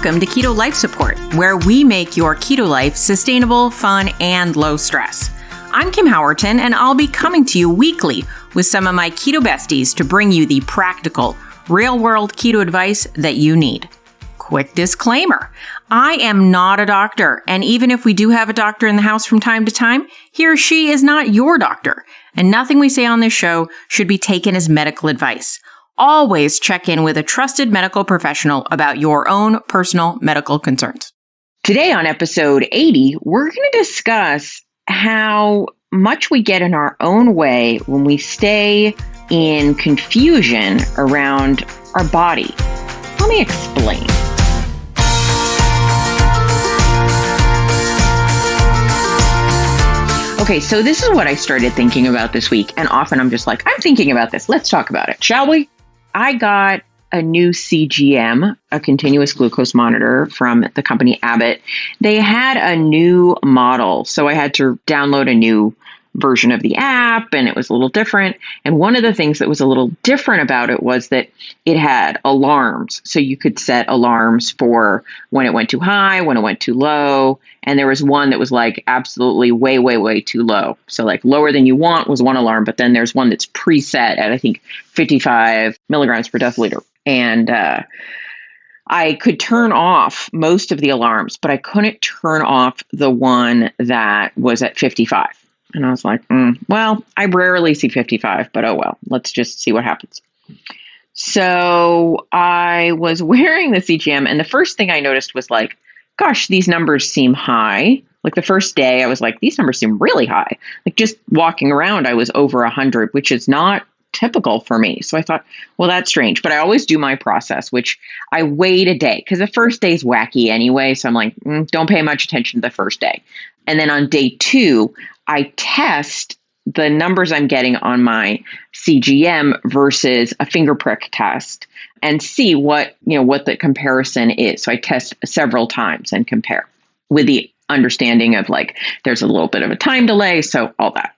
Welcome to Keto Life Support, where we make your keto life sustainable, fun, and low stress. I'm Kim Howerton, and I'll be coming to you weekly with some of my keto besties to bring you the practical, real-world keto advice that you need. Quick disclaimer, I am not a doctor, and even if we do have a doctor in the house from time to time, he or she is not your doctor, and nothing we say on this show should be taken as medical advice. Always check in with a trusted medical professional about your own personal medical concerns. Today on episode 80, we're going to discuss how much we get in our own way when we stay in confusion around our body. Let me explain. Okay, so this is what I started thinking about this week, and often I'm just like, I'm thinking about this. Let's talk about it, shall we? I got a new CGM, a continuous glucose monitor from the company Abbott. They had a new model, so I had to download a new version of the app, and it was a little different. And one of the things that was a little different about it was that it had alarms. So you could set alarms for when it went too high, when it went too low. And there was one that was like absolutely way, way, way too low. So like lower than you want was one alarm, but then there's one that's preset at, I think, 55 milligrams per deciliter. And I could turn off most of the alarms, but I couldn't turn off the one that was at 55. And I was like, well, I rarely see 55, but oh well, let's just see what happens. So I was wearing the CGM, and the first thing I noticed was like, gosh, these numbers seem high. Like the first day I was like, these numbers seem really high. Like just walking around, I was over 100, which is not typical for me. So I thought, well, that's strange. But I always do my process, which I wait a day because the first day is wacky anyway. So I'm like, don't pay much attention to the first day. And then on day 2, I test the numbers I'm getting on my CGM versus a finger prick test and see what the comparison is. So I test several times and compare with the understanding of like, there's a little bit of a time delay. So all that.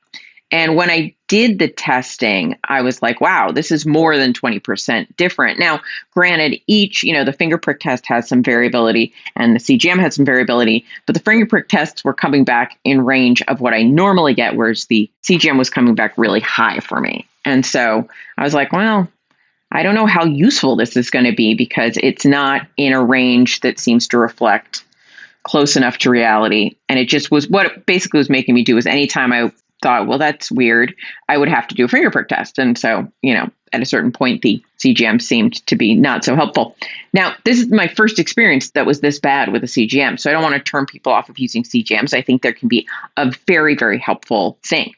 And when I did the testing, I was like, wow, this is more than 20% different. Now, granted, the finger prick test has some variability and the CGM had some variability, but the finger prick tests were coming back in range of what I normally get, whereas the CGM was coming back really high for me. And so I was like, well, I don't know how useful this is going to be because it's not in a range that seems to reflect close enough to reality. And it just was what it basically was making me do is anytime I thought, well, that's weird, I would have to do a finger prick test. And so, at a certain point, the CGM seemed to be not so helpful. Now, this is my first experience that was this bad with a CGM. So I don't want to turn people off of using CGMs. I think there can be a very, very helpful thing.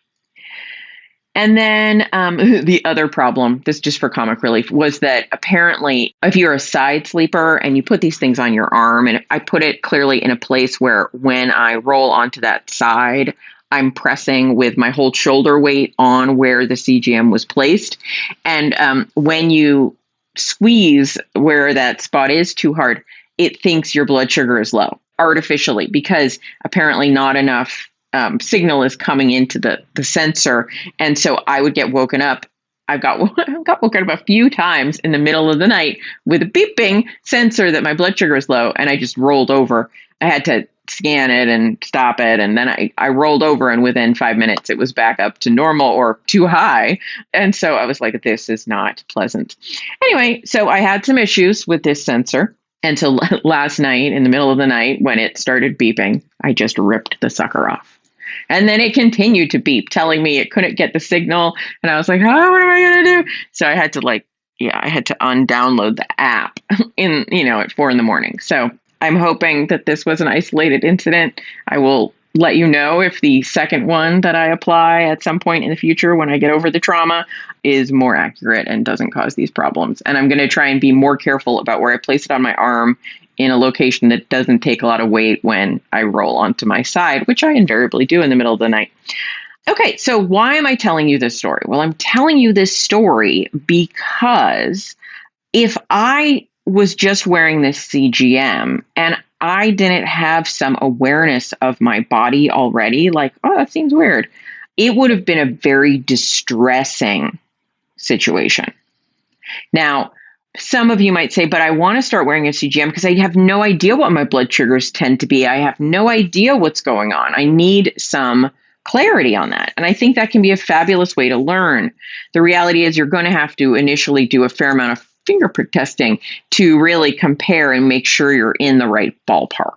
And then the other problem, this just for comic relief, was that apparently if you're a side sleeper and you put these things on your arm, and I put it clearly in a place where when I roll onto that side, I'm pressing with my whole shoulder weight on where the CGM was placed. And when you squeeze where that spot is too hard, it thinks your blood sugar is low artificially because apparently not enough signal is coming into the sensor. And so I would get woken up. I got woken up a few times in the middle of the night with a beeping sensor that my blood sugar is low. And I just rolled over. I had to scan it and stop it. And then I rolled over and within 5 minutes, it was back up to normal or too high. And so I was like, this is not pleasant. Anyway, so I had some issues with this sensor until last night in the middle of the night when it started beeping. I just ripped the sucker off. And then it continued to beep, telling me it couldn't get the signal. And I was like, what am I going to do? So I had to undownload the app at 4 a.m. So I'm hoping that this was an isolated incident. I will let you know if the second one that I apply at some point in the future when I get over the trauma is more accurate and doesn't cause these problems. And I'm going to try and be more careful about where I place it on my arm in a location that doesn't take a lot of weight when I roll onto my side, which I invariably do in the middle of the night. Okay, so why am I telling you this story? Well, I'm telling you this story because if I was just wearing this CGM and I didn't have some awareness of my body already, like, oh, that seems weird, it would have been a very distressing situation. Now, Some of you might say, but I want to start wearing a CGM because I have no idea what my blood sugars tend to be. I have no idea what's going on. I need some clarity on that. And I think that can be a fabulous way to learn. The reality is you're going to have to initially do a fair amount of finger prick testing to really compare and make sure you're in the right ballpark.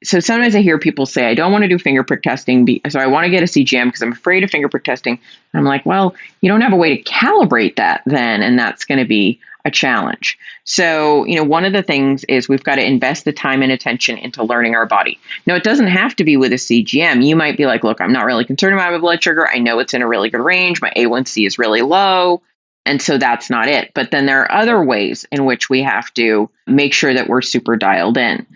So sometimes I hear people say, I don't want to do finger prick testing, so I want to get a CGM because I'm afraid of finger prick testing. And I'm like, well, you don't have a way to calibrate that then, and that's going to be a challenge. So, one of the things is we've got to invest the time and attention into learning our body. Now, it doesn't have to be with a CGM. You might be like, look, I'm not really concerned about my blood sugar. I know it's in a really good range. My A1C is really low. And so that's not it. But then there are other ways in which we have to make sure that we're super dialed in.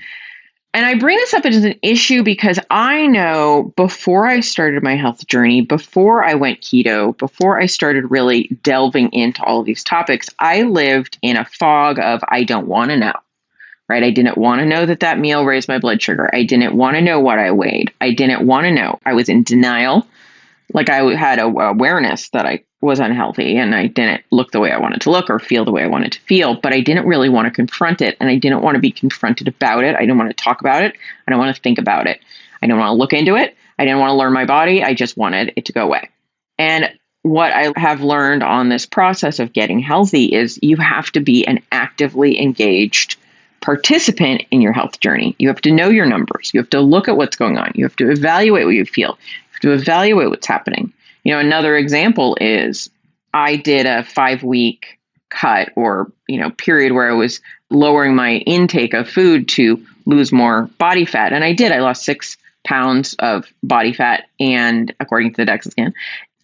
And I bring this up as an issue because I know before I started my health journey, before I went keto, before I started really delving into all of these topics, I lived in a fog of I don't want to know, right? I didn't want to know that meal raised my blood sugar. I didn't want to know what I weighed. I didn't want to know. I was in denial. Like I had awareness that I was unhealthy and I didn't look the way I wanted to look or feel the way I wanted to feel, but I didn't really want to confront it. And I didn't want to be confronted about it. I didn't want to talk about it. I don't want to think about it. I didn't want to look into it. I didn't want to learn my body. I just wanted it to go away. And what I have learned on this process of getting healthy is you have to be an actively engaged participant in your health journey. You have to know your numbers. You have to look at what's going on. You have to evaluate what you feel. To evaluate what's happening. Another example is I did a 5-week cut or, period where I was lowering my intake of food to lose more body fat. And I did. I lost 6 pounds of body fat. And according to the DEXA scan,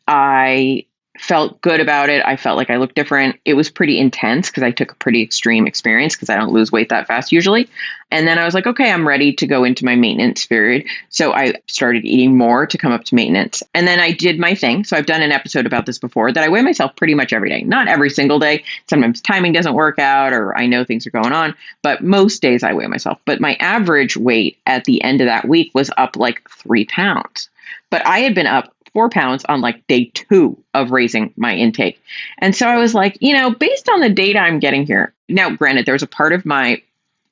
I felt good about it. I felt like I looked different. It was pretty intense because I took a pretty extreme experience because I don't lose weight that fast usually. And then I was like, okay, I'm ready to go into my maintenance period. So I started eating more to come up to maintenance. And then I did my thing. So I've done an episode about this before that I weigh myself pretty much every day. Not every single day. Sometimes timing doesn't work out or I know things are going on, but most days I weigh myself. But my average weight at the end of that week was up like 3 pounds. But I had been up 4 pounds on like day 2 of raising my intake. And so I was like, based on the data I'm getting here. Now, granted, there was a part of my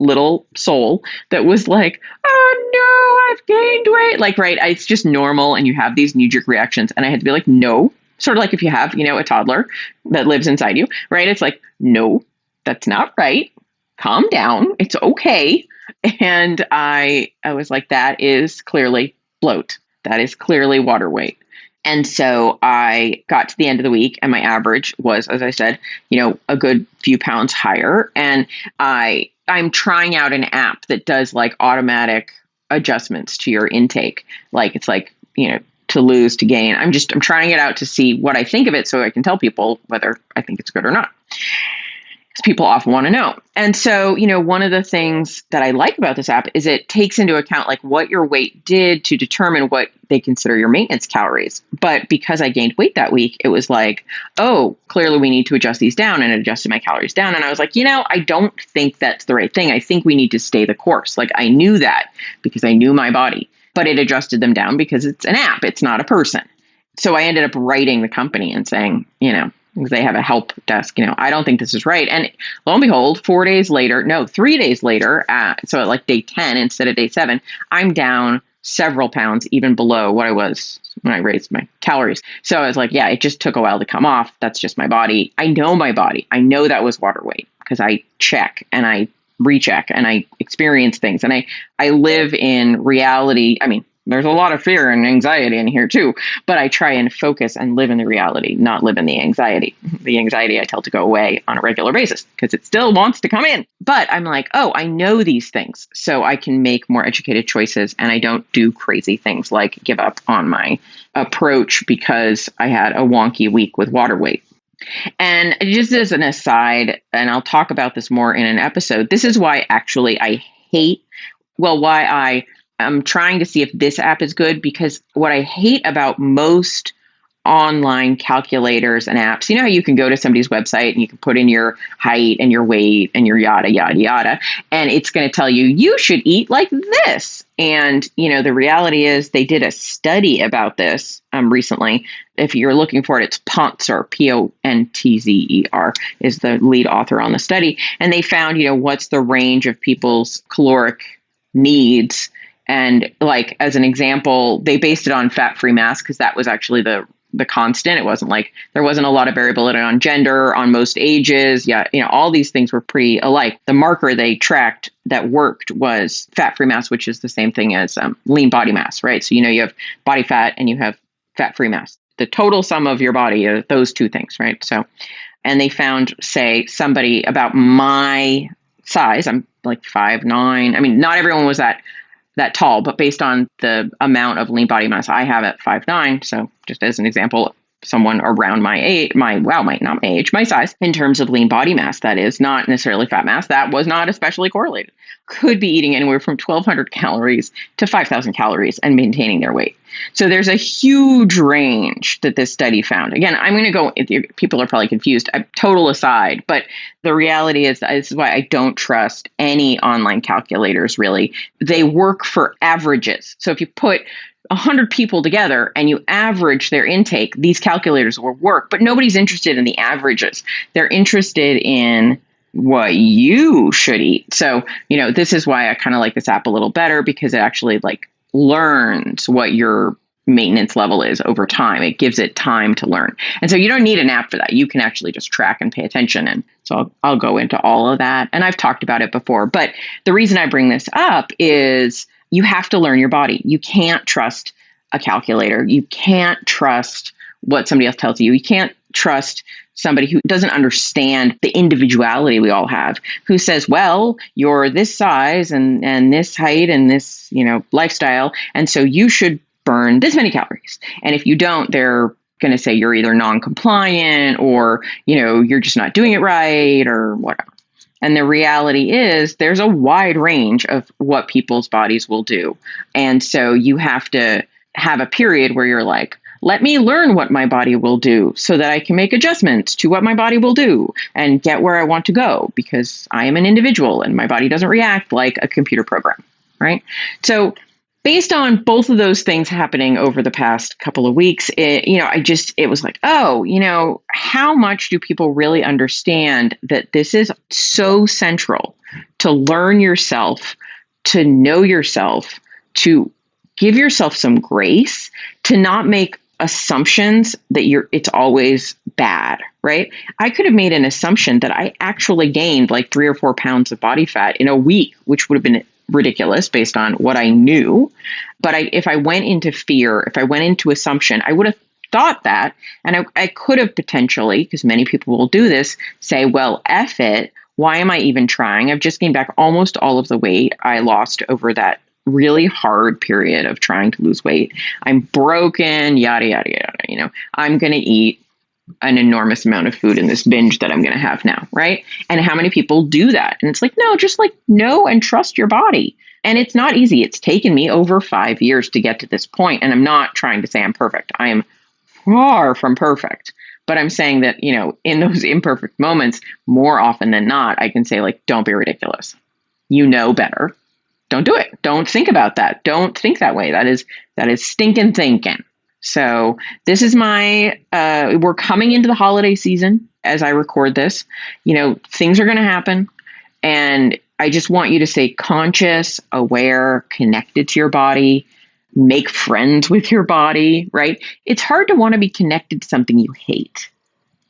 little soul that was like, oh no, I've gained weight. Like, right. It's just normal. And you have these knee-jerk reactions. And I had to be like, no, sort of like if you have, a toddler that lives inside you, right? It's like, no, that's not right. Calm down. It's okay. And I was like, that is clearly bloat. That is clearly water weight. And so I got to the end of the week and my average was, as I said, a good few pounds higher. And I'm trying out an app that does like automatic adjustments to your intake. Like it's like, to lose, to gain. I'm trying it out to see what I think of it so I can tell people whether I think it's good or not. Because people often want to know. And so, one of the things that I like about this app is it takes into account like what your weight did to determine what they consider your maintenance calories. But because I gained weight that week, it was like, oh, clearly we need to adjust these down, and it adjusted my calories down. And I was like, I don't think that's the right thing. I think we need to stay the course. Like I knew that because I knew my body, but it adjusted them down because it's an app. It's not a person. So I ended up writing the company and saying, because they have a help desk, I don't think this is right. And lo and behold, 3 days later, so at like day 10 instead of day 7, I'm down several pounds, even below what I was when I raised my calories. So I was like, yeah, it just took a while to come off. That's just my body. I know my body. I know that was water weight because I check and I recheck and I experience things and I live in reality. I mean, there's a lot of fear and anxiety in here too, but I try and focus and live in the reality, not live in the anxiety. The anxiety I tell to go away on a regular basis because it still wants to come in. But I'm like, oh, I know these things, so I can make more educated choices and I don't do crazy things like give up on my approach because I had a wonky week with water weight. And just as an aside, and I'll talk about this more in an episode, this is why actually I'm trying to see if this app is good, because what I hate about most online calculators and apps. You know how you can go to somebody's website and you can put in your height and your weight and your yada, yada, yada, and it's going to tell you, you should eat like this. And, the reality is they did a study about this recently. If you're looking for it, it's Pontzer, Pontzer is the lead author on the study. And they found, what's the range of people's caloric needs. And like, as an example, they based it on fat-free mass because that was actually the constant. It wasn't like there wasn't a lot of variability on gender, on most ages. Yeah, all these things were pretty alike. The marker they tracked that worked was fat-free mass, which is the same thing as lean body mass, right? So, you have body fat and you have fat-free mass. The total sum of your body are those two things, right? So, and they found, say, somebody about my size, I'm like 5'9". I mean, not everyone was that tall, but based on the amount of lean body mass I have at 5'9", so just as an example, someone around my age, my size, in terms of lean body mass, that is not necessarily fat mass, that was not especially correlated, could be eating anywhere from 1,200 calories to 5,000 calories and maintaining their weight. So there's a huge range that this study found. Again, I'm going to go, people are probably confused, total aside, but the reality is, this is why I don't trust any online calculators, really. They work for averages. So if you put 100 people together and you average their intake, these calculators will work, but nobody's interested in the averages. They're interested in what you should eat. So, this is why I kind of like this app a little better, because it actually learns what your maintenance level is over time. It gives it time to learn. And so you don't need an app for that. You can actually just track and pay attention. And so I'll go into all of that. And I've talked about it before, but the reason I bring this up is you have to learn your body. You can't trust a calculator. You can't trust what somebody else tells you. You can't trust somebody who doesn't understand the individuality we all have, who says, well, you're this size and this height and this, lifestyle, and so you should burn this many calories. And if you don't, they're going to say you're either non-compliant or, you're just not doing it right or whatever. And the reality is there's a wide range of what people's bodies will do. And so you have to have a period where you're like, let me learn what my body will do so that I can make adjustments to what my body will do and get where I want to go, because I am an individual and my body doesn't react like a computer program, right? So based on both of those things happening over the past couple of weeks, it was like, how much do people really understand that this is so central to learn yourself, to know yourself, to give yourself some grace, to not make assumptions that it's always bad, right? I could have made an assumption that I actually gained like 3 or 4 pounds of body fat in a week, which would have been ridiculous based on what I knew. But if I went into fear, if I went into assumption, I would have thought that. And I could have potentially, because many people will do this, say, well, F it. Why am I even trying? I've just gained back almost all of the weight I lost over that really hard period of trying to lose weight. I'm broken, yada, yada, yada. I'm going to eat an enormous amount of food in this binge that I'm going to have now, right? And how many people do that? And it's like, no, just know and trust your body. And it's not easy. It's taken me over 5 years to get to this point. And I'm not trying to say I'm perfect. I am far from perfect. But I'm saying that, in those imperfect moments, more often than not, I can say don't be ridiculous. You know better. Don't do it. Don't think about that. Don't think that way. That is stinking thinking. So this is we're coming into the holiday season as I record this. Things are going to happen. And I just want you to stay conscious, aware, connected to your body, make friends with your body, right? It's hard to want to be connected to something you hate,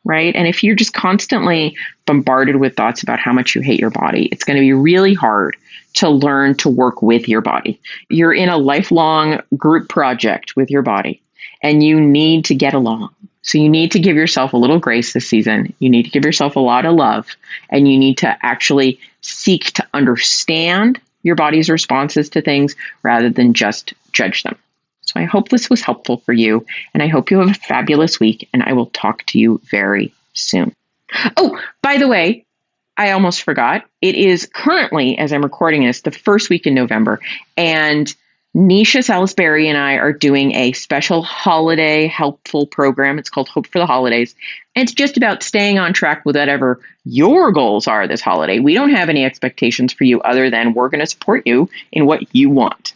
right? And if you're just constantly bombarded with thoughts about how much you hate your body, it's going to be really hard to learn to work with your body. You're in a lifelong group project with your body, and you need to get along. So you need to give yourself a little grace this season. You need to give yourself a lot of love, and you need to actually seek to understand your body's responses to things rather than just judge them. So I hope this was helpful for you, and I hope you have a fabulous week, and I will talk to you very soon. Oh, by the way, I almost forgot. It is currently, as I'm recording this, the first week in November, and Nisha Salisbury and I are doing a special holiday helpful program. It's called Hope for the Holidays. And it's just about staying on track with whatever your goals are this holiday. We don't have any expectations for you other than we're going to support you in what you want.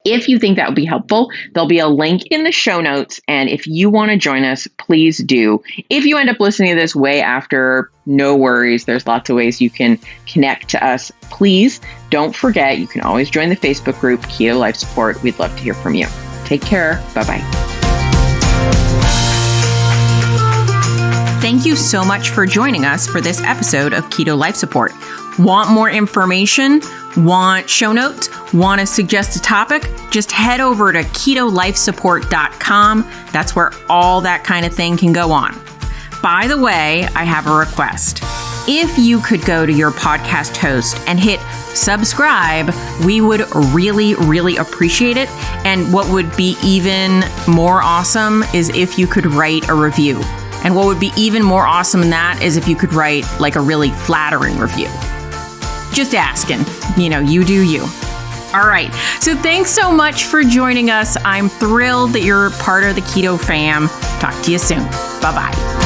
If you think that would be helpful, there'll be a link in the show notes. And if you want to join us, please do. If you end up listening to this way after, no worries. There's lots of ways you can connect to us. Please don't forget, you can always join the Facebook group, Keto Life Support. We'd love to hear from you. Take care. Bye-bye. Thank you so much for joining us for this episode of Keto Life Support. Want more information? Want show notes? Want to suggest a topic? Just head over to ketolifesupport.com. That's where all that kind of thing can go on. By the way, I have a request. If you could go to your podcast host and hit subscribe, we would really, really appreciate it. And what would be even more awesome is if you could write a review. And what would be even more awesome than that is if you could write like a really flattering review. Just asking, you do you. All right. So thanks so much for joining us. I'm thrilled that you're part of the Keto fam. Talk to you soon. Bye-bye.